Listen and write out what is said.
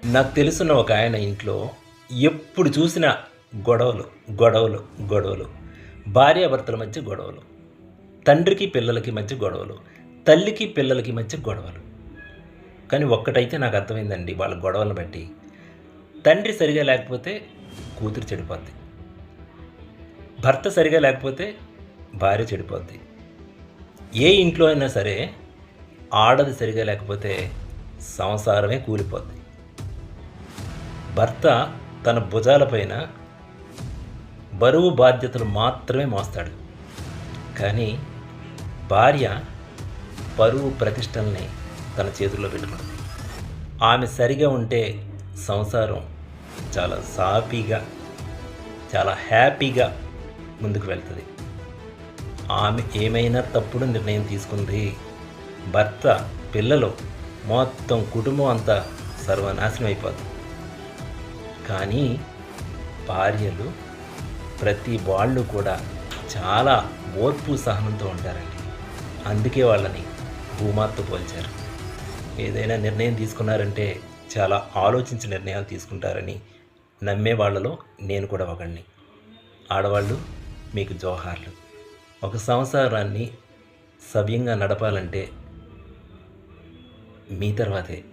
నాకు తెలుసున్న ఒక ఆయన ఇంట్లో ఎప్పుడు చూసినా గొడవలు, గొడవలు, గొడవలు. భార్యాభర్తల మధ్య గొడవలు. తండ్రికి పిల్లలకి మధ్య గొడవలు. తల్లికి పిల్లలకి మధ్య గొడవలు. కానీ ఒక్కటైతే నాకు అర్థమైందండి వాళ్ళ గొడవలను బట్టి. తండ్రి సరిగా లేకపోతే కూతురు చెడిపోద్ది. భర్త సరిగా లేకపోతే భార్య చెడిపోద్ది. ఏ ఇంట్లో అయినా సరే ఆడది సరిగా లేకపోతే సంసారమే కూలిపోద్ది. భర్త తన భుజాలపైన బరువు బాధ్యతలు మాత్రమే మోస్తాడు. కానీ భార్య పరువు ప్రతిష్టల్ని తన చేతుల్లో పెట్టుకుంటుంది. ఆమె సరిగా ఉంటే సంసారం చాలా సాఫీగా, చాలా హ్యాపీగా ముందుకు వెళ్తుంది. ఆమె ఏమైనా తప్పుడు నిర్ణయం తీసుకుంది, భర్త, పిల్లలు, మొత్తం కుటుంబం అంతా సర్వనాశనం అయిపోతుంది. కానీ భార్యలు ప్రతి వాళ్ళు కూడా చాలా ఓర్పు సహనంతో ఉంటారండి. అందుకే వాళ్ళని భూమాతతో పోల్చారు. ఏదైనా నిర్ణయం తీసుకున్నారంటే చాలా ఆలోచించి నిర్ణయాలు తీసుకుంటారని నమ్మే వాళ్ళలో నేను కూడా ఒకడిని. ఆడవాళ్ళు మీకు జోహార్లు. ఒక సంసారాన్ని సవ్యంగా నడపాలంటే మీ తర్వాతే